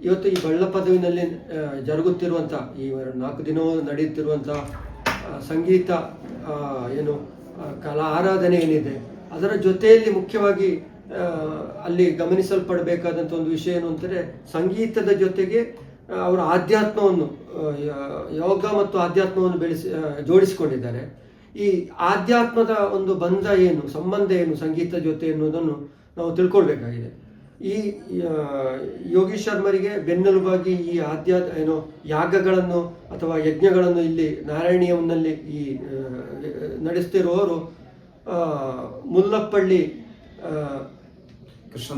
ಇವತ್ತು ಈ ಬಳ್ಳಪದವಿನಲ್ಲಿ ಜರುಗುತ್ತಿರುವಂಥ ಈ 4 ದಿನವೂ ನಡೆಯುತ್ತಿರುವಂಥ ಸಂಗೀತ ಏನು ಕಲಾ ಆರಾಧನೆ ಏನಿದೆ ಅದರ ಜೊತೆಯಲ್ಲಿ ಮುಖ್ಯವಾಗಿ ಅಲ್ಲಿ ಗಮನಿಸಲ್ಪಡಬೇಕಾದಂಥ ಒಂದು ವಿಷಯ ಏನು ಅಂತಂದರೆ ಸಂಗೀತದ ಜೊತೆಗೆ ಅವರ ಆಧ್ಯಾತ್ಮವನ್ನು ಯೋಗ ಮತ್ತು ಆಧ್ಯಾತ್ಮವನ್ನು ಜೋಡಿಸಿಕೊಂಡಿದ್ದಾರೆ. ಈ ಆಧ್ಯಾತ್ಮದ ಒಂದು ಬಂಧ ಏನು, ಸಂಬಂಧ ಏನು ಸಂಗೀತ ಜೊತೆ ಎನ್ನುವುದನ್ನು ನಾವು ತಿಳ್ಕೊಳ್ಬೇಕಾಗಿದೆ. ಈ ಯೋಗಿ ಶರ್ಮರಿಗೆ ಬೆನ್ನೆಲುಬಾಗಿ ಈ ಯಾಗಗಳನ್ನು ಅಥವಾ ಯಜ್ಞಗಳನ್ನು ಇಲ್ಲಿ ನಾರಾಯಣೀಯಂನಲ್ಲಿ ಈ ನಡೆಸ್ತಿರುವವರು ಮುಲ್ಲಪ್ಪಳ್ಳಿ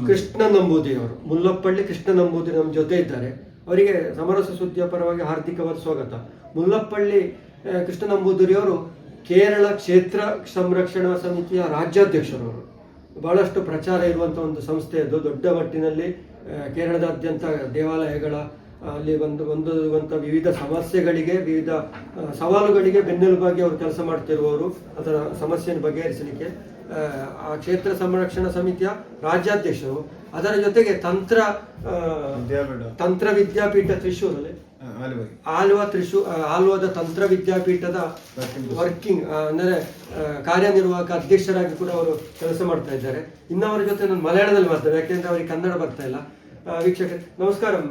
ಕೃಷ್ಣ ನಂಬೂದಿರಿಯವರು. ಮುಲ್ಲಪ್ಪಳ್ಳಿ ಕೃಷ್ಣ ನಂಬೂದಿರಿ ನಮ್ಮ ಜೊತೆ ಇದ್ದಾರೆ. ಅವರಿಗೆ ಸಮರಸ ಸುದ್ದಿಯ ಪರವಾಗಿ ಹಾರ್ದಿಕವಾದ ಸ್ವಾಗತ. ಮುಲ್ಲಪ್ಪಳ್ಳಿ ಕೃಷ್ಣ ನಂಬೂದಿರಿಯವರು ಕೇರಳ ಕ್ಷೇತ್ರ ಸಂರಕ್ಷಣಾ ಸಮಿತಿಯ ರಾಜ್ಯಾಧ್ಯಕ್ಷರವರು. ಬಹಳಷ್ಟು ಪ್ರಚಾರ ಇರುವಂಥ ಒಂದು ಸಂಸ್ಥೆ ಅದು. ದೊಡ್ಡ ಮಟ್ಟಿನಲ್ಲಿ ಕೇರಳದಾದ್ಯಂತ ದೇವಾಲಯಗಳ ಅಲ್ಲಿ ಬಂದಿರುವಂಥ ವಿವಿಧ ಸಮಸ್ಯೆಗಳಿಗೆ, ವಿವಿಧ ಸವಾಲುಗಳಿಗೆ ಬೆನ್ನೆಲುಬಾಗಿ ಅವರು ಕೆಲಸ ಮಾಡ್ತಿರುವವರು. ಅದರ ಸಮಸ್ಯೆಯನ್ನು ಬಗೆಹರಿಸಲಿಕ್ಕೆ ಆ ಕ್ಷೇತ್ರ ಸಂರಕ್ಷಣಾ ಸಮಿತಿಯ ರಾಜ್ಯಾಧ್ಯಕ್ಷರು. ಅದರ ಜೊತೆಗೆ ತಂತ್ರ ವಿದ್ಯಾಪೀಠ ತ್ರಿಶೂರಲ್ಲಿ ಆಲ್ವಾದ ತಂತ್ರ ವಿದ್ಯಾಪೀಠದ ವರ್ಕಿಂಗ್ ಅಂದರೆ ಕಾರ್ಯನಿರ್ವಾಹಕ ಅಧ್ಯಕ್ಷರಾಗಿ ಕೂಡ ಅವರು ಕೆಲಸ ಮಾಡ್ತಾ ಇದ್ದಾರೆ. ಇನ್ನವರ ಜೊತೆ ನಾನು ಮಲಯಾಳದಲ್ಲಿ ಮಾತಾಡ್ತೇನೆ, ಯಾಕೆಂದ್ರೆ ಅವರಿಗೆ കന്നഡ ಬರ್ತಾ ಇಲ್ಲ. വീക്ഷകർ നമസ്കാരം.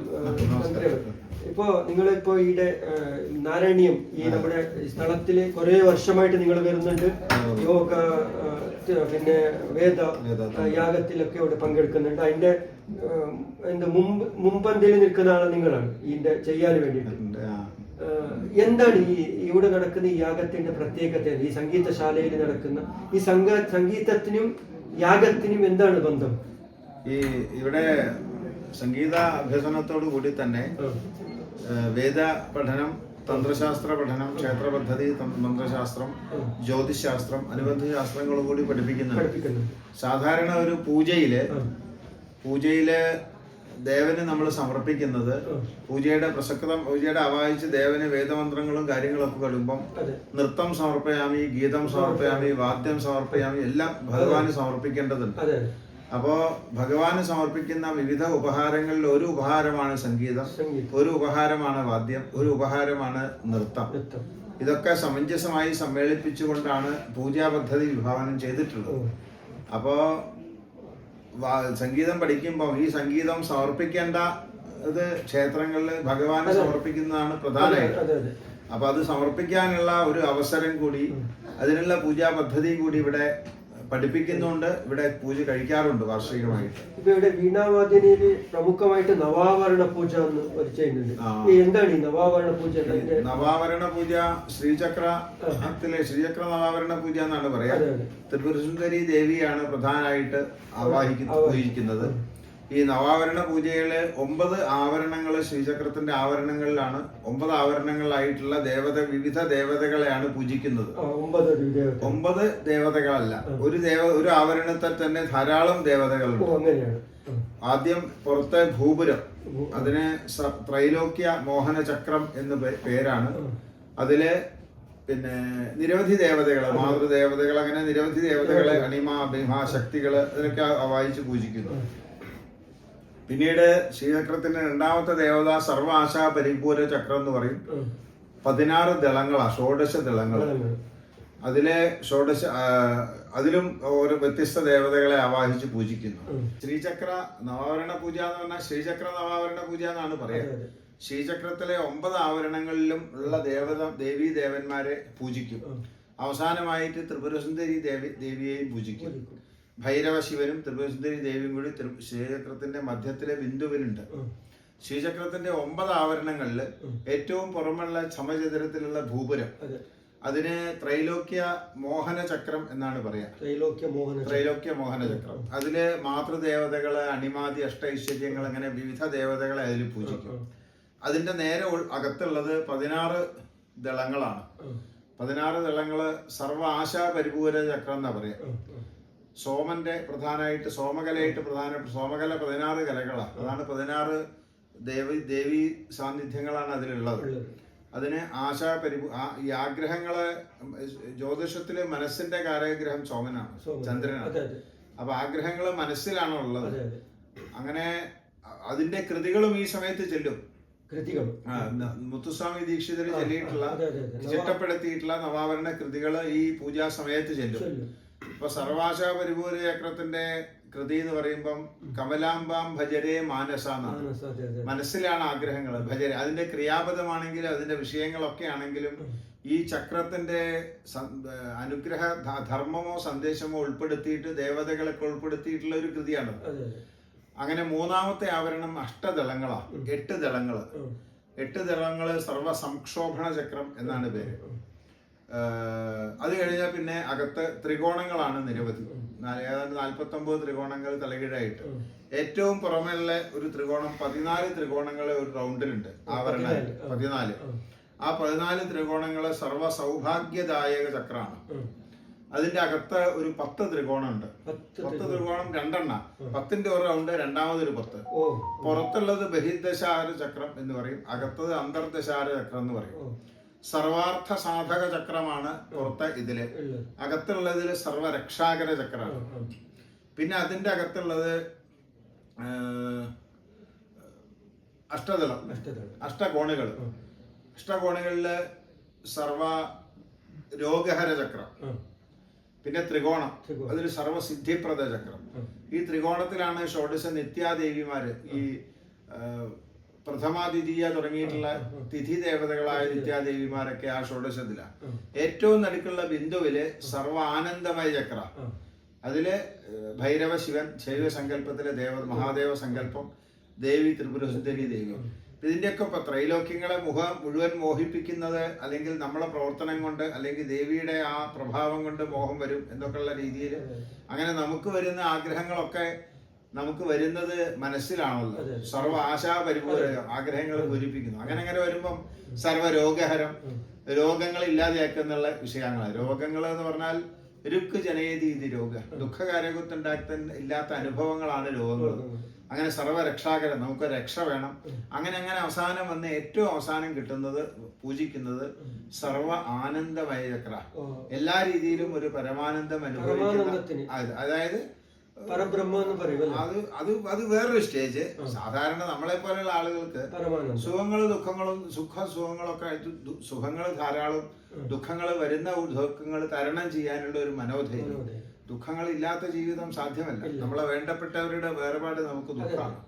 ഇപ്പോൾ നിങ്ങളിപ്പോൾ ഈടെ നാരായണീയം ഈ നമ്മുടെ സ്ഥലത്തിൽ കുറേ വർഷമായിട്ട് നിങ്ങൾ വരുന്നുണ്ട്. യോഗ പിന്നെ വേദ യാഗത്തിലൊക്കെ ഇവിടെ പങ്കെടുക്കുന്നുണ്ട്. അതിന്റെ മുമ്പന്തിയിൽ നിൽക്കുന്ന ആള് നിങ്ങളാണ് ഇതിന്റെ ചെയ്യാൻ വേണ്ടിയിട്ട്. എന്താണ് ഈ ഇവിടെ നടക്കുന്ന ഈ യാഗത്തിന്റെ പ്രത്യേകത? ഈ സംഗീതശാലയിൽ നടക്കുന്ന ഈ സംഗീതത്തിനും യാഗത്തിനും എന്താണ് ബന്ധം? ഈ ഇവിടെ സംഗീത അഭ്യസനത്തോടു കൂടി തന്നെ വേദ പഠനം, തന്ത്രശാസ്ത്ര പഠനം, ക്ഷേത്ര പദ്ധതി, മന്ത്രശാസ്ത്രം, ജ്യോതിശാസ്ത്രം, അനുബന്ധ ശാസ്ത്രങ്ങളും കൂടി പഠിപ്പിക്കുന്നുണ്ട്. സാധാരണ ഒരു പൂജയില് ദേവന് നമ്മൾ സമർപ്പിക്കുന്നത്, പൂജയുടെ അവായിച്ച് ദേവന് വേദമന്ത്രങ്ങളും കാര്യങ്ങളൊക്കെ കഴിയുമ്പം നൃത്തം സമർപ്പയാമി, ഗീതം സമർപ്പയാമി, വാദ്യം സമർപ്പയാമി എല്ലാം ഭഗവാന് സമർപ്പിക്കേണ്ടതുണ്ട്. അപ്പോ ഭഗവാന് സമർപ്പിക്കുന്ന വിവിധ ഉപഹാരങ്ങളിൽ ഒരു ഉപഹാരമാണ് സംഗീതം, ഒരു ഉപഹാരമാണ് വാദ്യം, ഒരു ഉപഹാരമാണ് നൃത്തം. ഇതൊക്കെ സമഞ്ജസമായി സമ്മേളിപ്പിച്ചുകൊണ്ടാണ് പൂജാ പദ്ധതി വിഭാവനം ചെയ്തിട്ടുള്ളത്. അപ്പോ സംഗീതം പഠിക്കുമ്പോൾ ഈ സംഗീതം സമർപ്പിക്കേണ്ട ഇത് ക്ഷേത്രങ്ങളിൽ ഭഗവാന് സമർപ്പിക്കുന്നതാണ് പ്രധാനമായിട്ട്. അപ്പൊ അത് സമർപ്പിക്കാനുള്ള ഒരു അവസരം കൂടി, അതിനുള്ള പൂജാ പദ്ധതി കൂടി ഇവിടെ പഠിപ്പിക്കുന്നുണ്ട്. ഇവിടെ പൂജ കഴിക്കാറുണ്ട് വാർഷികമായിട്ട്. ഇപ്പൊ ഇവിടെ വീണാവാദ്യനിൽ പ്രമുഖമായിട്ട് നവാവരണ പൂജ ചെയ്യുന്നുണ്ട്. എന്താണ് ഈ നവാവരണ പൂജ? നവാവരണ പൂജ ശ്രീചക്രത്തിലെ ശ്രീചക്ര നവാവരണ പൂജ എന്നാണ് പറയാ. ത്രിപുരസുന്ദരി ദേവിയാണ് പ്രധാനമായിട്ട് പൂജിക്കുന്നത്. ഈ നവാവരണ പൂജയില് 9 ആവരണങ്ങൾ ശ്രീചക്രത്തിന്റെ ആവരണങ്ങളിലാണ്. 9 ആവരണങ്ങളായിട്ടുള്ള വിവിധ ദേവതകളെയാണ് പൂജിക്കുന്നത്. 9 ദേവതകളല്ല, ഒരു ആവരണത്തിൽ തന്നെ ധാരാളം ദേവതകളുണ്ട്. ആദ്യം പുറത്തെ ഭൂപുരം, അതിന് ത്രൈലോക്യ മോഹന ചക്രം എന്ന് പേരാണ്. അതില് പിന്നെ നിരവധി ദേവതകള്, മാതൃദേവതകൾ, അങ്ങനെ നിരവധി ദേവതകളെ, അണിമ, അഭിമ, ശക്തികള് അതിനൊക്കെ വായിച്ച് പൂജിക്കുന്നു. പിന്നീട് ശ്രീചക്രത്തിന്റെ രണ്ടാമത്തെ ദേവത സർവ ആശാ പരിപൂര ചക്രം എന്ന് പറയും. 16 ദളങ്ങളാ, 16 ദളങ്ങൾ. അതിലും ഓരോ വ്യത്യസ്ത ദേവതകളെ ആവാഹിച്ച് പൂജിക്കുന്നു. ശ്രീചക്ര നവാവരണ പൂജ എന്ന് പറഞ്ഞാൽ ശ്രീചക്ര നവാവരണ പൂജ എന്നാണ് പറയുക. ശ്രീചക്രത്തിലെ 9 ആവരണങ്ങളിലും ഉള്ള ദേവീ ദേവന്മാരെ പൂജിക്കും. അവസാനമായിട്ട് ത്രിപുരസുന്ദരി ദേവിയെയും പൂജിക്കും. ഭൈരവ ശിവനും ത്രിപുരസുന്ദരി ദേവിയും കൂടി ശ്രീചക്രത്തിന്റെ മധ്യത്തിലെ ബിന്ദുവിനുണ്ട്. ശ്രീചക്രത്തിന്റെ 9 ആവരണങ്ങളിൽ ഏറ്റവും പുറമുള്ള സമചതുരത്തിലുള്ള ഭൂപുരം, അതിന് ത്രൈലോക്യ മോഹന ചക്രം എന്നാണ് പറയാ. ത്രൈലോക്യ മോഹന ചക്രം. അതില് മാതൃദേവതകള്, അണിമാതി, അഷ്ടൈശ്വര്യങ്ങൾ, അങ്ങനെ വിവിധ ദേവതകളെ അതിൽ പൂജിക്കും. അതിന്റെ നേരെ അകത്തുള്ളത് 16 ദളങ്ങളാണ്. 16 ദളങ്ങള് സർവ ആശാ പരിപൂര ചക്രം എന്നാ പറയാ. സോമന്റെ പ്രധാനമായിട്ട് സോമകലയായിട്ട് സോമകല 16 കലകളാണ്. അതാണ് 16 ദേവി സാന്നിധ്യങ്ങളാണ് അതിലുള്ളത്. അതിന് ഈ ആഗ്രഹങ്ങള്, ജ്യോതിഷത്തില് മനസ്സിന്റെ കാരഗ്രഹം സോമനാണ്, ചന്ദ്രനാണ്. അപ്പൊ ആഗ്രഹങ്ങള് മനസ്സിലാണ് ഉള്ളത്. അങ്ങനെ അതിന്റെ കൃതികളും ഈ സമയത്ത് ചെല്ലും. കൃതികൾ മുത്തുസ്വാമി ദീക്ഷിതർ ചൊല്ലിയിട്ടുള്ള ചിട്ടപ്പെടുത്തിയിട്ടുള്ള നവാവരണ കൃതികൾ ഈ പൂജാ സമയത്ത് ചെല്ലും. ഇപ്പൊ സർവാശ പരിപൂര ചക്രത്തിന്റെ കൃതി എന്ന് പറയുമ്പം കമലാംബാം ഭജരേ മാനസ എന്നാണ്. മനസ്സിലാണ് ആഗ്രഹങ്ങൾ ഭജര. അതിന്റെ ക്രിയാപദമാണെങ്കിലും അതിന്റെ വിഷയങ്ങളൊക്കെ ആണെങ്കിലും ഈ ചക്രത്തിന്റെ അനുഗ്രഹ ധർമ്മമോ സന്ദേശമോ ഉൾപ്പെടുത്തിയിട്ട് ദേവതകളൊക്കെ ഉൾപ്പെടുത്തിയിട്ടുള്ള ഒരു കൃതിയാണ്. അങ്ങനെ മൂന്നാമത്തെ ആവരണം അഷ്ടദളങ്ങളാണ്. 8 ദളങ്ങള്. 8 ദളങ്ങള് സർവ സംക്ഷോഭണ ചക്രം എന്നാണ് പേര്. അത് കഴിഞ്ഞാൽ പിന്നെ അകത്ത് ത്രികോണങ്ങളാണ് നിരവധി. ഏതാണ്ട് 49 ത്രികോണങ്ങൾ തലകീഴായിട്ട്. ഏറ്റവും പുറമേയുള്ള ഒരു ത്രികോണം 14 ത്രികോണങ്ങൾ ഒരു റൗണ്ടിലുണ്ട്. ആവരണ 14. ആ 14 ത്രികോണങ്ങള് സർവ സൗഭാഗ്യദായക ചക്രാണ്. അതിന്റെ അകത്ത് ഒരു 10 ത്രികോണം ഉണ്ട്. 10 ത്രികോണം 2 10ന്റെ ഒരു റൗണ്ട്, രണ്ടാമതൊരു 10. പുറത്തുള്ളത് ബഹിർദശാര ചക്രം എന്ന് പറയും, അകത്തത് അന്തർദശാര ചക്രം എന്ന് പറയും. സർവാർത്ഥ സാധക ചക്രമാണ് പുറത്തെ ഇതില്. അകത്തുള്ളതില് സർവരക്ഷാകര ചക്രമാണ്. പിന്നെ അതിന്റെ അകത്തുള്ളത് അഷ്ടദളം, അഷ്ടകോണുകൾ. അഷ്ടകോണുകളില് സർവ രോഗഹര ചക്രം. പിന്നെ ത്രികോണം, അതിൽ സർവസിദ്ധിപ്രദ ചക്രം. ഈ ത്രികോണത്തിലാണ് ഷോഡശ നിത്യാദേവിമാര്, ഈ പ്രഥമ ദ്വിതീയ തുടങ്ങിയിട്ടുള്ള തിഥി ദേവതകളായ നിത്യാദേവിമാരൊക്കെ ആ ഷോഡശത്തിലാണ്. ഏറ്റവും നടുക്കുള്ള ബിന്ദുവില് സർവ ആനന്ദമയ ചക്ര. അതില് ഭൈരവ ശിവൻ, ശൈവ സങ്കല്പത്തിലെ മഹാദേവ സങ്കല്പം, ദേവി ത്രിപുരസുന്ദരി ദേവി. ഇതിന്റെയൊക്കെ ഇപ്പൊ ത്രൈലോക്യങ്ങളെ മുഴുവൻ മോഹിപ്പിക്കുന്നത്, അല്ലെങ്കിൽ നമ്മളെ പ്രവർത്തനം കൊണ്ട്, അല്ലെങ്കിൽ ദേവിയുടെ ആ പ്രഭാവം കൊണ്ട് മോഹം വരും എന്നൊക്കെയുള്ള രീതിയിൽ. അങ്ങനെ നമുക്ക് വരുന്ന ആഗ്രഹങ്ങളൊക്കെ നമുക്ക് വരുന്നത് മനസ്സിലാണല്ലോ. സർവ ആശാ പരിപൂര ആഗ്രഹങ്ങൾ പൂരിപ്പിക്കുന്നു. അങ്ങനെ വരുമ്പം സർവരോഗഹരം, രോഗങ്ങൾ ഇല്ലാതെയാക്കുന്നുള്ള വിഷയങ്ങളാണ്. രോഗങ്ങൾ എന്ന് പറഞ്ഞാൽ രുക്ക് ജനയതീതി രോഗ, ദുഃഖകാരകത്തുണ്ടാക്കുന്ന ഇല്ലാത്ത അനുഭവങ്ങളാണ് രോഗങ്ങൾ. അങ്ങനെ സർവരക്ഷാകരം, നമുക്ക് രക്ഷ വേണം. അങ്ങനെ അവസാനം വന്ന് ഏറ്റവും അവസാനം കിട്ടുന്നത്, പൂജിക്കുന്നത് സർവ ആനന്ദമയ ചക്ര. എല്ലാ രീതിയിലും ഒരു പരമാനന്ദം അനുഭവിക്കുന്ന, അതായത് പരബ്രഹ്മം എന്ന് പറയും. അത് വേറൊരു സ്റ്റേജ്. സാധാരണ നമ്മളെ പോലെയുള്ള ആളുകൾക്ക് സുഖങ്ങളും ദുഃഖങ്ങളും, സുഖങ്ങളൊക്കെ ആയിട്ട് സുഖങ്ങൾ ധാരാളം, ദുഃഖങ്ങൾ വരുന്ന ദുഃഖങ്ങൾ തരണം ചെയ്യാനുള്ള ഒരു മനോധൈര്യം. ദുഃഖങ്ങൾ ഇല്ലാത്ത ജീവിതം സാധ്യമല്ല. നമ്മളെ വേണ്ടപ്പെട്ടവരുടെ വേർപാട് നമുക്ക് ദുഃഖമാണ്.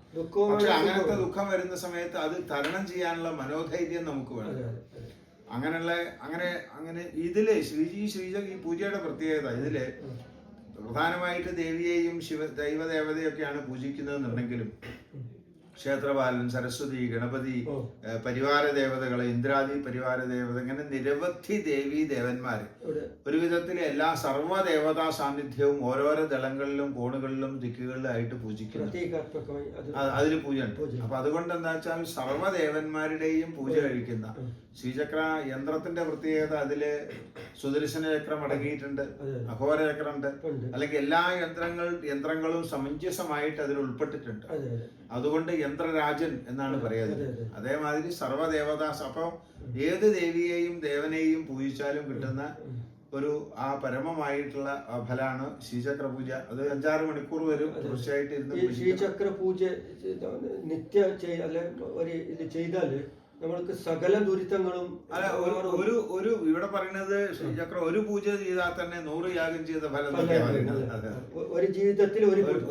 പക്ഷെ അങ്ങനത്തെ ദുഃഖം വരുന്ന സമയത്ത് അത് തരണം ചെയ്യാനുള്ള മനോധൈര്യം നമുക്ക് വേണം. അങ്ങനെ ഇതില് ഈ പൂജയുടെ പ്രത്യേകത, ഇതില് പ്രധാനമായിട്ട് ദേവിയെയും ദൈവദേവതയൊക്കെയാണ് പൂജിക്കുന്നതെന്നുണ്ടെങ്കിലും ക്ഷേത്രപാലൻ, സരസ്വതി, ഗണപതി, പരിവാര ദേവതകള്, ഇന്ദ്രാദി പരിവാര ദേവത, ഇങ്ങനെ നിരവധി ദേവീ ദേവന്മാര് ഒരു വിധത്തില് എല്ലാ സർവ്വദേവതാ സാന്നിധ്യവും ഓരോരോ ദളങ്ങളിലും കോണുകളിലും ദിക്കുകളിലും ആയിട്ട് പൂജിക്കുന്നു. അതിൽ പൂജയുണ്ട്. അപ്പൊ അതുകൊണ്ട് എന്താ വെച്ചാൽ സർവ്വദേവന്മാരുടെയും പൂജ കഴിക്കുന്ന ശ്രീചക്ര യന്ത്രത്തിന്റെ പ്രത്യേകത, അതില് സുദർശന ചക്രം അടങ്ങിയിട്ടുണ്ട്, അഘോര ചക്രമുണ്ട്, അല്ലെങ്കിൽ എല്ലാ യന്ത്രങ്ങളും സമഞ്ജസമായിട്ട് അതിൽ ഉൾപ്പെട്ടിട്ടുണ്ട്. അതുകൊണ്ട് യന്ത്രരാജൻ എന്നാണ് പറയുന്നത്. അതേമാതിരി സർവ്വദേവതാസ്. അപ്പൊ ഏത് ദേവിയെയും ദേവനെയും പൂജിച്ചാലും കിട്ടുന്ന ഒരു ആ പരമമായിട്ടുള്ള ഫലാണ് ശ്രീചക്ര പൂജ. അത് 5-6 മണിക്കൂർ വരും തീർച്ചയായിട്ട് ഇരുന്ന്. ശ്രീചക്ര പൂജ നിത്യ ഇത് ചെയ്താല് നമ്മൾക്ക് സകല ദുരിതങ്ങളും ഒരു ഇവിടെ പറയുന്നത് ശ്രീചക്ര ഒരു പൂജ ചെയ്താൽ തന്നെ 100 യാഗം ചെയ്ത ഫലം. ഒരു ജീവിതത്തിൽ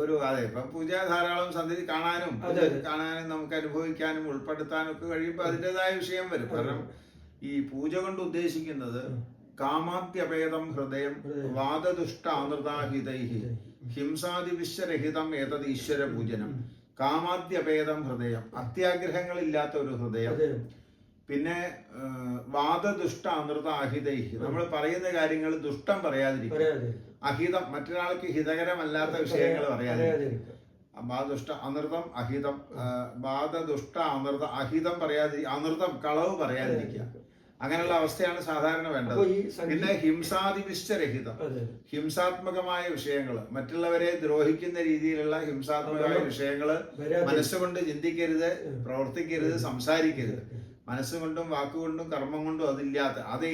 ഒരു അതെ, ഇപ്പൊ പൂജ ധാരാളം സന്ധിച്ച് കാണാനും നമുക്ക് അനുഭവിക്കാനും ഉൾപ്പെടുത്താനും ഒക്കെ കഴിയുമ്പോൾ അതിൻ്റെതായ വിഷയം വരും. കാരണം ഈ പൂജ കൊണ്ട് ഉദ്ദേശിക്കുന്നത് കാമാദ്യഭേദം ഹൃദയം വാദദുഷ്ട അനൃതാഹിതൈഹി ഹിംസാദിവിശ്വരഹിതം ഏതത് ഈശ്വര പൂജനം. കാമാദ്യഭേദം ഹൃദയം, അത്യാഗ്രഹങ്ങളില്ലാത്ത ഒരു ഹൃദയം. പിന്നെ വാദദുഷ്ട അനൃത അഹിതൈഹി, നമ്മൾ പറയുന്ന കാര്യങ്ങൾ ദുഷ്ടം പറയാതിരിക്കുക. അഹിതം, മറ്റൊരാൾക്ക് ഹിതകരമല്ലാത്ത വിഷയങ്ങൾ പറയാതിരിക്കുക. വാദദുഷ്ട അനൃതം അഹിതം, വാദദുഷ്ട അനൃത അഹിതം അനൃതം കളവ് പറയാതിരിക്കുക. അങ്ങനെയുള്ള അവസ്ഥയാണ് സാധാരണ വേണ്ടത്. പിന്നെ ഹിംസാദിവിശ്വരഹിതം, ഹിംസാത്മകമായ വിഷയങ്ങൾ, മറ്റുള്ളവരെ ദ്രോഹിക്കുന്ന രീതിയിലുള്ള ഹിംസാത്മകമായ വിഷയങ്ങള് മനസ്സുകൊണ്ട് ചിന്തിക്കരുത്, പ്രവർത്തിക്കരുത്, സംസാരിക്കരുത്. മനസ്സുകൊണ്ടും വാക്കുകൊണ്ടും കർമ്മം കൊണ്ടും അതില്ലാത്ത, അത്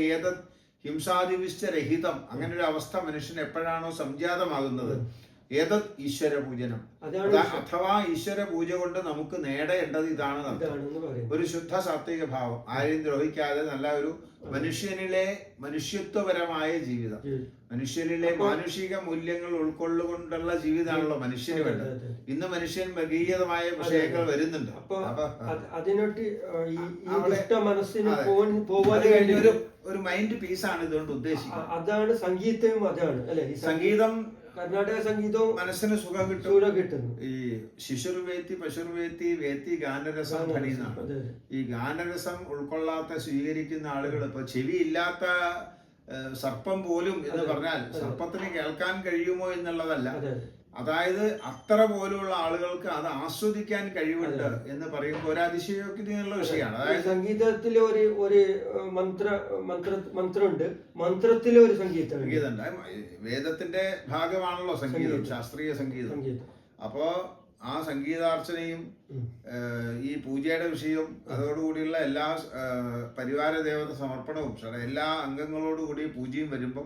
ഹിംസാദിവിശ്വരഹിതം. അങ്ങനെ ഒരു അവസ്ഥ മനുഷ്യൻ എപ്പോഴാണോ സംജാതമാകുന്നത് ഏതത് ഈശ്വര പൂജനം, അഥവാ ഈശ്വര പൂജ കൊണ്ട് നമുക്ക് നേടേണ്ടത് ഇതാണ്. ഒരു ശുദ്ധ സാത്വിക ഭാവം, ആരെയും ദ്രോഹിക്കാതെ നല്ല ഒരു മനുഷ്യനിലെ മനുഷ്യത്വപരമായ ജീവിതം, മനുഷ്യനിലെ മാനുഷിക മൂല്യങ്ങൾ ഉൾക്കൊള്ളുകൊണ്ടുള്ള ജീവിതമാണല്ലോ മനുഷ്യന് വേണ്ടത്. ഇന്ന് മനുഷ്യൻ മൃഗീയതമായ വിഷയങ്ങൾ വരുന്നുണ്ട്. ഒരു മൈൻഡ് പീസാണ് ഇതുകൊണ്ട് ഉദ്ദേശിക്കുന്നത്. അതാണ് സംഗീതവും, അതാണ് അല്ലെ സംഗീതം. കർണാടക സംഗീതവും മനസ്സിന് സുഖം കിട്ടുന്നു. ഈ ശിശുർവേത്തി പശുർവേത്തി വേത്തി ഗാനരസം ധനിന്നാണ്. ഈ ഗാനരസം ഉൾക്കൊള്ളാത്ത സ്വീകരിക്കുന്ന ആളുകൾ, ഇപ്പൊ ചെവി ഇല്ലാത്ത സർപ്പം പോലും എന്ന് പറഞ്ഞാൽ സർപ്പത്തിന് കേൾക്കാൻ കഴിയുമോ എന്നുള്ളതല്ല, അതായത് അത്ര പോലുള്ള ആളുകൾക്ക് അത് ആസ്വദിക്കാൻ കഴിവുണ്ട് എന്ന് പറയുമ്പോൾ ഒരു അതിശയോക്തിയുള്ള വിഷയമാണ്. അതായത് സംഗീതത്തിലെ ഒരു മന്ത്രമുണ്ട്, മന്ത്രത്തിലെ ഒരു സംഗീതമുണ്ട്. വേദത്തിന്റെ ഭാഗമാണല്ലോ സംഗീതം, ശാസ്ത്രീയ സംഗീതം. അപ്പോ ആ സംഗീതാർച്ചനയും ഈ പൂജയുടെ വിഷയവും അതോടുകൂടിയുള്ള എല്ലാ പരിവാര ദേവത സമർപ്പണവും എല്ലാ അംഗങ്ങളോടുകൂടി പൂജയും വരുമ്പം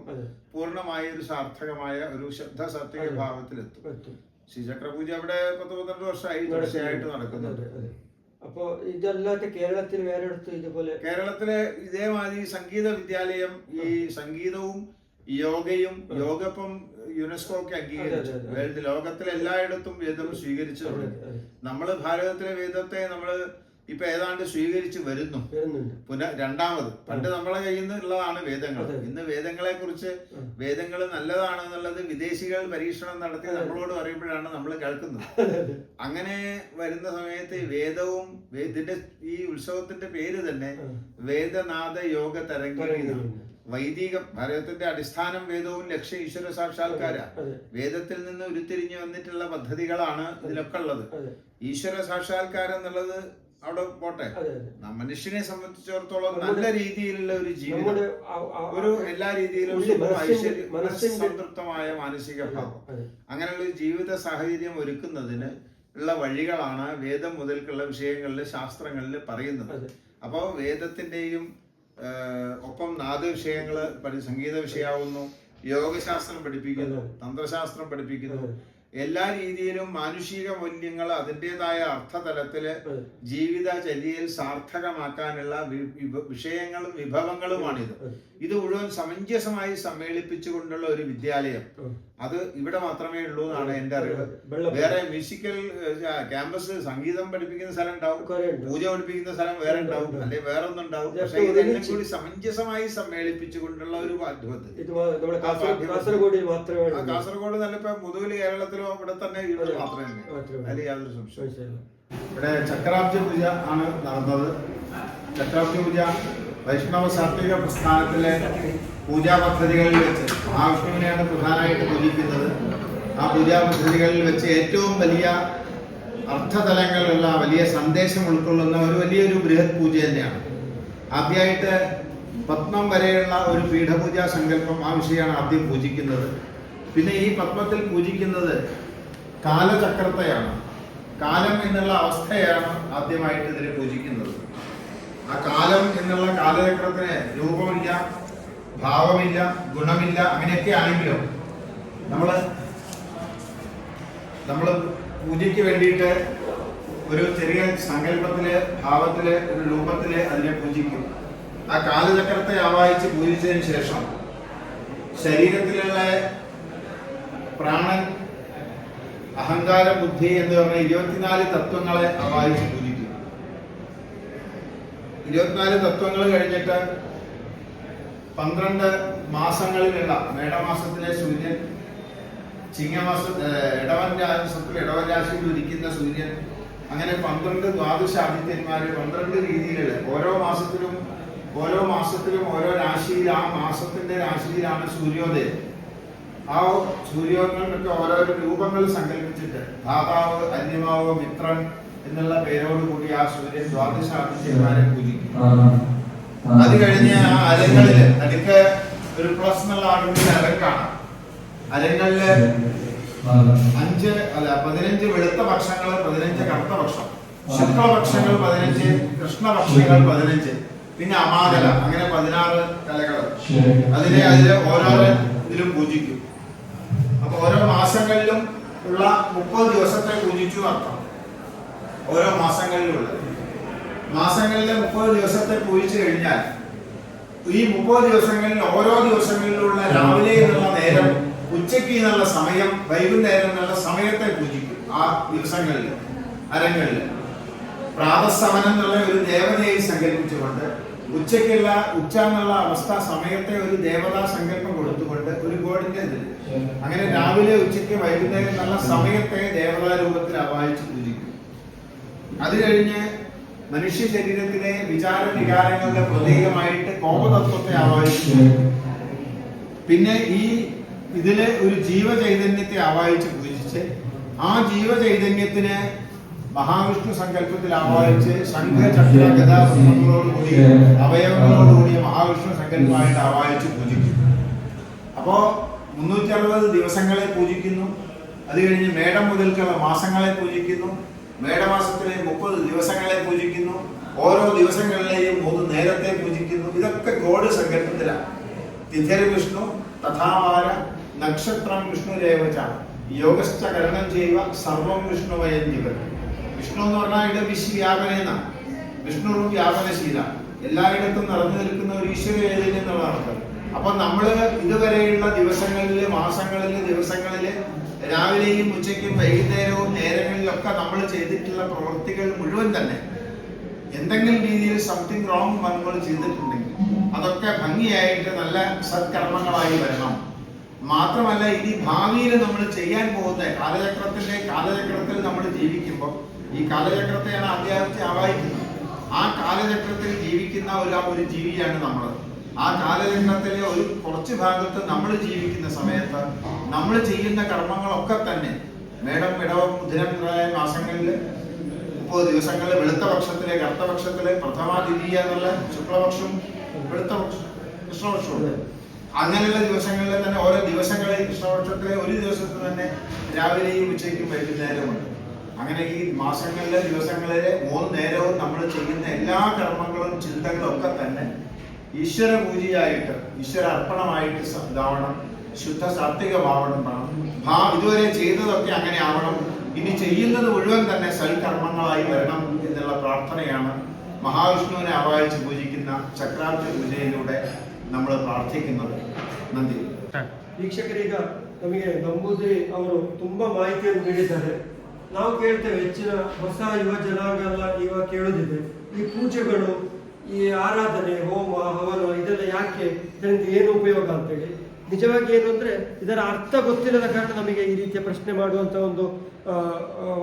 പൂർണ്ണമായ ഒരു സാർത്ഥകമായ ഒരു ശുദ്ധ സാത്വിക ഭാവത്തിലെത്തും. ശ്രീചക്ര പൂജ അവിടെ 10-12 വർഷമായി തുടർച്ചയായിട്ട് നടക്കുന്നുണ്ട്. അപ്പോ ഇതല്ലാത്ത കേരളത്തിൽ വേറെ ഇതുപോലെ കേരളത്തിലെ ഇതേമാതിരി സംഗീത വിദ്യാലയം, ഈ സംഗീതവും യോഗയും, യോഗപ്പം യുനെസ്കോ ഒക്കെ അംഗീകരിച്ചു. വേൾഡ് ലോകത്തിലെ എല്ലായിടത്തും വേദം സ്വീകരിച്ചിട്ടുണ്ട്. നമ്മള് ഭാരതത്തിലെ വേദത്തെ നമ്മള് ഇപ്പൊ ഏതാണ്ട് സ്വീകരിച്ചു വരുന്നു. രണ്ടാമത് പണ്ട് നമ്മളെ കയ്യിൽ നിന്നുള്ളതാണ് വേദങ്ങൾ. ഇന്ന് വേദങ്ങളെ കുറിച്ച്, വേദങ്ങൾ നല്ലതാണെന്നുള്ളത് വിദേശികൾ പരീക്ഷണം നടത്തി നമ്മളോട് പറയുമ്പോഴാണ് നമ്മൾ കേൾക്കുന്നത്. അങ്ങനെ വരുന്ന സമയത്ത് വേദവും, ഇതിന്റെ ഈ ഉത്സവത്തിന്റെ പേര് തന്നെ വേദനാഥ യോഗ തരംഗിണി. വൈദികം, ഭാരതത്തിന്റെ അടിസ്ഥാനം വേദവും ലക്ഷ്യ ഈശ്വര സാക്ഷാത്കാര. വേദത്തിൽ നിന്ന് ഉരുത്തിരിഞ്ഞു വന്നിട്ടുള്ള പദ്ധതികളാണ് ഇതിലൊക്കെ ഉള്ളത്. ഈശ്വര സാക്ഷാത്കാരം എന്നുള്ളത് അവിടെ പോട്ടെ, മനുഷ്യനെ സംബന്ധിച്ചിടത്തോളം നല്ല രീതിയിലുള്ള ഒരു ജീവിതം, ഒരു എല്ലാ രീതിയിലും സംതൃപ്തമായ മാനസിക ഭാവം, അങ്ങനെയുള്ള ഒരു ജീവിത സാഹചര്യം ഒരുക്കുന്നതിന് ഉള്ള വഴികളാണ് വേദം മുതൽക്കുള്ള വിഷയങ്ങളിൽ, ശാസ്ത്രങ്ങളിൽ പറയുന്നത്. അപ്പോ വേദത്തിന്റെയും ഒപ്പം നാദ വിഷയങ്ങള് സംഗീത വിഷയമാവുന്നു, യോഗശാസ്ത്രം പഠിപ്പിക്കുന്നു, തന്ത്രശാസ്ത്രം പഠിപ്പിക്കുന്നു. എല്ലാ രീതിയിലും മാനുഷിക മൂല്യങ്ങൾ അതിൻ്റെതായ അർത്ഥതലത്തില് ജീവിതചര്യയിൽ സാർത്ഥകമാക്കാനുള്ള വിഷയങ്ങളും വിഭവങ്ങളുമാണിത്. ഇത് മുഴുവൻ സമഞ്ജസമായി സമ്മേളിപ്പിച്ചുകൊണ്ടുള്ള ഒരു വിദ്യാലയം അത് ഇവിടെ മാത്രമേ ഉള്ളൂ എന്നാണ് എന്റെ അറിവ്. വേറെ മ്യൂസിക്കൽ ക്യാമ്പസ്, സംഗീതം പഠിപ്പിക്കുന്ന സ്ഥലം ഉണ്ടാവും, പൂജ പഠിപ്പിക്കുന്ന സ്ഥലം വേറെ ഉണ്ടാവും, അല്ലെ വേറെ ഒന്നും ഉണ്ടാവും. പക്ഷെ ഇതെല്ലാം കൂടി സമഞ്ജസമായി സമ്മേളിപ്പിച്ചുകൊണ്ടുള്ള ഒരു പാഠ്യപദ്ധതി കാസർഗോഡ് നല്ല ഇപ്പൊ മുതുകില് കേരളത്തിലോ ഇവിടെ തന്നെ മാത്രമേ, അതിൽ യാതൊരു സംശയം. ഇവിടെ ചക്രാബ്ജ പൂജ ആണ് നടന്നത്. ചക്രാബ്ജ പൂജ വൈഷ്ണവ സാത്വിക പ്രസ്ഥാനത്തിലെ പൂജാ പദ്ധതികളിൽ വെച്ച് മഹാവിഷ്ണുവിനെയാണ് പ്രധാനമായിട്ട് പൂജിക്കുന്നത്. ആ പൂജാ പദ്ധതികളിൽ വെച്ച് ഏറ്റവും വലിയ അർത്ഥതലങ്ങളുള്ള, വലിയ സന്ദേശം ഉൾക്കൊള്ളുന്ന ഒരു വലിയൊരു ബൃഹത് പൂജ തന്നെയാണ്. ആദ്യമായിട്ട് പത്മം വരെയുള്ള ഒരു പീഠപൂജാ സങ്കല്പം, ആ വിഷയമാണ് ആദ്യം പൂജിക്കുന്നത്. പിന്നെ ഈ പത്മത്തിൽ പൂജിക്കുന്നത് കാലചക്രത്തെയാണ്. കാലം എന്നുള്ള അവസ്ഥയാണ് ആദ്യമായിട്ട് ഇതിൽ പൂജിക്കുന്നത്. ആ കാലം എന്നുള്ള കാലചക്രത്തിന് രൂപമില്ല, ഭാവമില്ല, ഗുണമില്ല. അങ്ങനെയൊക്കെ ആണെങ്കിലും നമ്മള് പൂജയ്ക്ക് വേണ്ടിയിട്ട് ഒരു ചെറിയ സങ്കല്പത്തില്, ഭാവത്തില്, ഒരു രൂപത്തില് അതിനെ പൂജിക്കും. ആ കാലചക്രത്തെ ആവാഹിച്ച് പൂജിച്ചതിന് ശേഷം ശരീരത്തിലുള്ള പ്രാണൻ, അഹങ്കാര, ബുദ്ധി എന്ന് പറഞ്ഞ 24 തത്വങ്ങളെ ആവാഹിച്ച് പൂജിക്കും. 24 തത്വങ്ങൾ കഴിഞ്ഞിട്ട് 12 മാസങ്ങളിലുള്ള മേടമാസത്തിലെ സൂര്യൻ, ചിങ്ങമാസം ഇടവൻ രാശിയിൽ ഉദിക്കുന്ന സൂര്യൻ, അങ്ങനെ 12 ദ്വാദശ ആദിത്യന്മാര് 12 രീതിയിലുള്ള ഓരോ മാസത്തിലും ഓരോ രാശിയിൽ, ആ മാസത്തിന്റെ രാശിയിലാണ് സൂര്യോദയം. ആ സൂര്യോദയങ്ങൾക്ക് ഓരോരോ രൂപങ്ങൾ സങ്കല്പിച്ചിട്ട് ധാതാവ്, അന്യമാവ്, മിത്രൻ എന്നുള്ള പേരോടുകൂടി ആ സൂര്യൻ ദ്വാദശ ആദിത്യന്മാരെ പൂജിക്കും. അത് കഴിഞ്ഞ് ആ അരങ്ങളില് നടുക്ക് ഒരു പ്ലസ് എന്നുള്ള ആളുകളുടെ അരം കാണാം. അരങ്ങളില് 15 വെളുത്ത പക്ഷങ്ങൾ, 15 കറുത്ത പക്ഷം, ശുക്ലപക്ഷങ്ങൾ 15, കൃഷ്ണപക്ഷങ്ങൾ 15, പിന്നെ അമാകല, അങ്ങനെ 16 കലകൾ. അതിലെ ഓരോരോ ഇതിലും പൂജിക്കും. അപ്പൊ ഓരോ മാസങ്ങളിലും ഉള്ള 30 ദിവസത്തെ പൂജിച്ചു അർത്ഥം. ഓരോ മാസങ്ങളിലുള്ള മാസങ്ങളിലെ 30 ദിവസത്തെ പൂജിച്ചു കഴിഞ്ഞാൽ ഈ 30 ദിവസങ്ങളിൽ ഓരോ ദിവസങ്ങളിലുള്ള രാവിലെ എന്നുള്ള നേരം, ഉച്ചയ്ക്ക് എന്നുള്ള സമയം, വൈകുന്നേരം എന്നുള്ള സമയത്തെ പൂജിക്കും. ആ ദിവസങ്ങളിൽ അരങ്ങളിൽ പ്രാതസമനം എന്നുള്ള ഒരു ദേവതയെ സങ്കല്പിച്ചുകൊണ്ട് ഉച്ചയ്ക്കുള്ള ഉച്ച എന്നുള്ള അവസ്ഥ സമയത്തെ ഒരു ദേവതാ സങ്കല്പം കൊടുത്തുകൊണ്ട് ഒരു ഗോഡിന്റെ ഇതിൽ അങ്ങനെ രാവിലെ ഉച്ചയ്ക്ക് വൈകുന്നേരം എന്നുള്ള സമയത്തെ ദേവതാ രൂപത്തിൽ ആവാഹിച്ച് പൂജിക്കും. അത് കഴിഞ്ഞ് മനുഷ്യ ശരീരത്തിലെ വിചാര വികാരങ്ങളുടെ പ്രതീകമായിട്ട് കോപതത്വത്തെ ആവാഹിച്ച് പൂജിക്കും. പിന്നെ ഈ ഇതിലെ ഒരു ജീവചൈതന്യത്തെ ആവാഹിച്ച് പൂജിച്ച് ആ ജീവചൈതന്യത്തിന് മഹാവിഷ്ണു സങ്കല്പത്തിൽ ആവാഹിച്ച് ശംഖ ചക്ര ഗദാപത്മങ്ങളോടുകൂടി അവയവങ്ങളോടുകൂടിയ മഹാവിഷ്ണു സങ്കല്പമായിട്ട് ആവാഹിച്ച് പൂജിക്കും. അപ്പോ 360 ദിവസങ്ങളെ പൂജിക്കുന്നു. അത് കഴിഞ്ഞ് മേടം മുതൽക്കുള്ള മാസങ്ങളെ പൂജിക്കുന്നു. മേടമാസത്തിലെ 30 ദിവസങ്ങളെ പൂജിക്കുന്നു. ഓരോ ദിവസങ്ങളിലെയും 3 നേരത്തെ പൂജിക്കുന്നു. ഇതൊക്കെ ഗോഡ് സങ്കല്പത്തിലാണ്. തിഥിർ വിഷ്ണു തഥാവാര നക്ഷത്രം വിഷ്ണുരേവച യോഗശ്ച കരണം ചെയ്യുക സർവം വിഷ്ണുവയം ജീവൻ. വിഷ്ണു എന്ന് പറഞ്ഞാൽ ഇവിടെ വിശ്വവ്യാപനെന്നാണ്. വിഷ്ണുവും വ്യാപനശീല, എല്ലായിടത്തും നിറഞ്ഞു നിൽക്കുന്ന ഒരു ഈശ്വര ചൈതന്യം എന്നുള്ളതാണ് അർത്ഥം. അപ്പൊ നമ്മള് ഇതുവരെയുള്ള ദിവസങ്ങളില്, മാസങ്ങളില്, ദിവസങ്ങളില് രാവിലെയും ഉച്ചയ്ക്കും വൈകുന്നേരവും നേരങ്ങളിലൊക്കെ നമ്മൾ ചെയ്തിട്ടുള്ള പ്രവൃത്തികൾ മുഴുവൻ തന്നെ എന്തെങ്കിലും രീതിയിൽ സംതിങ് റോങ് നമ്മൾ ചെയ്തിട്ടുണ്ടെങ്കിൽ അതൊക്കെ ഭംഗിയായിട്ട് നല്ല സത്കർമ്മങ്ങളായി വരണം. മാത്രമല്ല ഇനി ഭാവിയിൽ നമ്മൾ ചെയ്യാൻ പോകുന്ന കാലചക്രത്തിൽ നമ്മൾ ജീവിക്കുമ്പോൾ ഈ കാലചക്രത്തെയാണ് അത്യാവശ്യം ആവാഹിക്കുന്നത്. ആ കാലചക്രത്തിൽ ജീവിക്കുന്ന ഒരു ജീവിയാണ് നമ്മൾ. ആ കാലചക്രത്തിലെ ഒരു കുറച്ച് ഭാഗത്ത് നമ്മൾ ജീവിക്കുന്ന സമയത്ത് നമ്മൾ ചെയ്യുന്ന കർമ്മങ്ങളൊക്കെ തന്നെ മേടം, ഇടവം, മിഥുനം മുതലായ മാസങ്ങളിൽ 30 ദിവസങ്ങളിൽ വെളുത്ത പക്ഷത്തിലെ, കറുത്തപക്ഷത്തിലെ, പ്രഥമ, ദ്വിതീയ എന്നുള്ള ശുക്ലപക്ഷം, വെളുത്ത പക്ഷം, കൃഷ്ണപക്ഷമുണ്ട്. അങ്ങനെയുള്ള ദിവസങ്ങളിൽ തന്നെ ഓരോ ദിവസങ്ങളിൽ കൃഷ്ണപക്ഷത്തിലെ ഒരു ദിവസത്തിൽ തന്നെ രാവിലെയും ഉച്ചയ്ക്കും വൈകുന്നേരമുണ്ട്. അങ്ങനെ ഈ മാസങ്ങളിലെ ദിവസങ്ങളിലെ 3 നേരവും നമ്മൾ ചെയ്യുന്ന എല്ലാ കർമ്മങ്ങളും ചിന്തകളും ഒക്കെ തന്നെ ഈശ്വര പൂജയായിട്ട്, ഈശ്വര അർപ്പണമായിട്ട് ഇതാവണം. ശുദ്ധ സാത്വികമാവണം. ഇതുവരെ ചെയ്തതൊക്കെ അങ്ങനെ ആവണം. ഇനി ചെയ്യുന്നത് മുഴുവൻ തന്നെ സൽകർമ്മങ്ങളായി വരണം എന്നുള്ള പ്രാർത്ഥനയാണ് മഹാവിഷ്ണുവിനെ ആവാഹിച്ച് പൂജിക്കുന്ന ചക്രാബ്ജ പൂജയിലൂടെ നമ്മൾ ಪ್ರಾರ್ಥಿക്കുന്നത്. ನಂದಿ. ವೀಕ್ಷಕರೀಗ ನಮಗೆ ನಂಬೂದಿರಿ ಅವರು ತುಂಬಾ ಮಾಹಿತಿಯನ್ನು ನೀಡಿದ್ದಾರೆ. ನಾವು ಕೇಳ್ತೇವೆ, ಹೆಚ್ಚಿನ ಹೊಸ ಯುವ ಜನಾಂಗ ಇವಾಗ ಕೇಳೋದಿದೆ, ಈ ಪೂಜೆಗಳು, ಈ ಆರಾಧನೆ, ಹೋಮ ಹವನ ಇದೆಲ್ಲ ಯಾಕೆ, ಇದರಿಂದ ಏನು ಉಪಯೋಗ ಅಂತೇಳಿ. ನಿಜವಾಗಿ ಏನು ಅಂದ್ರೆ ಇದರ ಅರ್ಥ ಗೊತ್ತಿಲ್ಲದ ಕಾರಣ ನಮಗೆ ಈ ರೀತಿಯ ಪ್ರಶ್ನೆ ಮಾಡುವಂತ ಒಂದು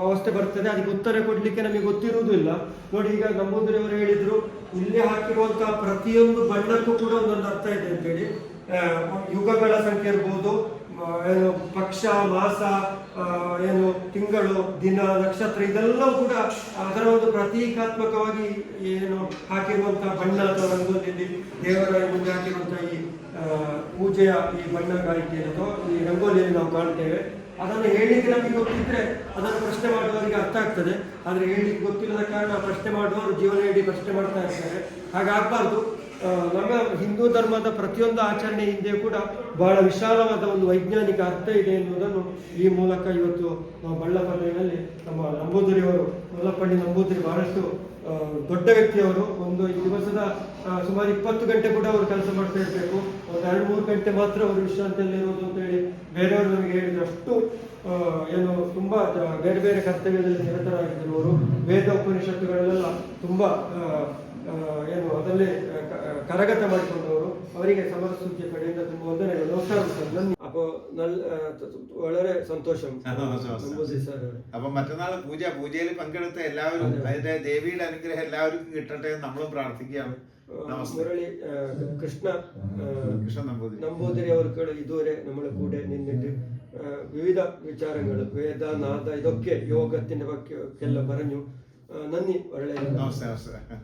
ಅವಸ್ಥೆ ಬರ್ತದೆ. ಅದಕ್ಕೆ ಉತ್ತರ ಕೊಡ್ಲಿಕ್ಕೆ ನಮಗೆ ಗೊತ್ತಿರುವುದೂ ಇಲ್ಲ. ನೋಡಿ, ಈಗ ನಂಬೂದಿರಿ ಅವರು ಹೇಳಿದ್ರು, ಇಲ್ಲಿ ಹಾಕಿರುವಂತಹ ಪ್ರತಿಯೊಂದು ಬಣ್ಣಕ್ಕೂ ಕೂಡ ಒಂದೊಂದು ಅರ್ಥ ಇದೆ ಅಂತೇಳಿ. ಯುಗಗಳ ಸಂಖ್ಯೆ ಇರ್ಬೋದು, ಏನು ಪಕ್ಷ, ಮಾಸ, ಏನು ತಿಂಗಳು, ದಿನ, ನಕ್ಷತ್ರ, ಇದೆಲ್ಲವೂ ಕೂಡ ಅದರ ಒಂದು ಪ್ರತೀಕಾತ್ಮಕವಾಗಿ ಏನು ಹಾಕಿರುವಂತಹ ಬಣ್ಣ ಅಥವಾ ರಂಗೋಲಿಯಲ್ಲಿ ದೇವರ ಮುಂದೆ ಹಾಕಿರುವಂತಹ ಈ ಪೂಜೆಯ ಈ ಬಣ್ಣಗಾರಿಕೆ ಅಥವಾ ಈ ರಂಗೋಲಿಯಲ್ಲಿ ನಾವು ಕಾಣ್ತೇವೆ. ಅದನ್ನು ಹೇಳಲಿಕ್ಕೆ ನಮಗೆ ಗೊತ್ತಿದ್ರೆ ಅದನ್ನು ಪ್ರಶ್ನೆ ಮಾಡುವವರಿಗೆ ಅರ್ಥ ಆಗ್ತದೆ. ಆದರೆ ಹೇಳಲಿಕ್ಕೆ ಗೊತ್ತಿಲ್ಲದ ಕಾರಣ ಪ್ರಶ್ನೆ ಮಾಡುವವರು ಜೀವನ ಇಡೀ ಪ್ರಶ್ನೆ ಮಾಡ್ತಾ ಇರ್ತಾರೆ. ಹಾಗಾಗಬಾರ್ದು. ನಮ್ಮ ಹಿಂದೂ ಧರ್ಮದ ಪ್ರತಿಯೊಂದು ಆಚರಣೆ ಹಿಂದೆ ಕೂಡ ಬಹಳ ವಿಶಾಲವಾದ ಒಂದು ವೈಜ್ಞಾನಿಕ ಅರ್ಥ ಇದೆ ಎನ್ನುವುದನ್ನು ಈ ಮೂಲಕ ಇವತ್ತು ನಾವು ಬಳ್ಳಪಲ್ಲಿನಲ್ಲಿ ನಮ್ಮ ನಂಬೂದಿರಿಯವರು, ಮುಲ್ಲಪಳ್ಳಿ ನಂಬೂದಿರಿ ಬಹಳಷ್ಟು ದೊಡ್ಡ ವ್ಯಕ್ತಿಯವರು. ಒಂದು ದಿವಸದ ಸುಮಾರು 20 ಗಂಟೆ ಕೂಡ ಅವರು ಕೆಲಸ ಮಾಡ್ತಾ ಇರಬೇಕು. ಒಂದು 2-3 ಗಂಟೆ ಮಾತ್ರ ಅವರು ವಿಶ್ರಾಂತಿಯಲ್ಲಿರುವುದು ಅಂತ ಹೇಳಿ ಬೇರೆಯವರು ನಮಗೆ ಹೇಳಿದ್ರು. ಅಷ್ಟು ಏನು ತುಂಬ ಬೇರೆ ಬೇರೆ ಕರ್ತವ್ಯದಲ್ಲಿ ನಿರತರಾಗಿದ್ದರು. ವೇದ ಉಪನಿಷತ್ತುಗಳಲ್ಲೆಲ್ಲ ತುಂಬ ಏನು ಅದರಲ್ಲಿ കരകത ಮಾಡಿಕೊಂಡವರು. ಅವರಿಗೆ സമര സുദ്യ കടಯಿಂದ ತುಂಬ ವಂದನೆಗಳು. നമസ്കാരം സർ. നന്ദി. അപ്പോൾ വളരെ സന്തോഷം സർ. അപ്പൊ മറ്റന്നാൾ പൂജയിൽ പങ്കെടുത്ത എല്ലാവരും അതിന്റെ ദേവിയുടെ അനുഗ്രഹം എല്ലാവർക്കും കിട്ടട്ടെ എന്ന് നമ്മളും പ്രാർത്ഥിക്കുകയാണ്. മുരളി കൃഷ്ണ നമ്പൂതിരി അവർക്ക് ഇതുവരെ നമ്മളെ കൂടെ നിന്നിട്ട് വിവിധ വിಚಾರങ്ങൾ, ವೇದ, ನಾದ, ഇതൊക്കെ യോഗത്തിന്റെ ಬಗ್ಗೆ ಎಲ್ಲ പറഞ്ഞു. നന്ദി. വളരെ നമസ്കാരം.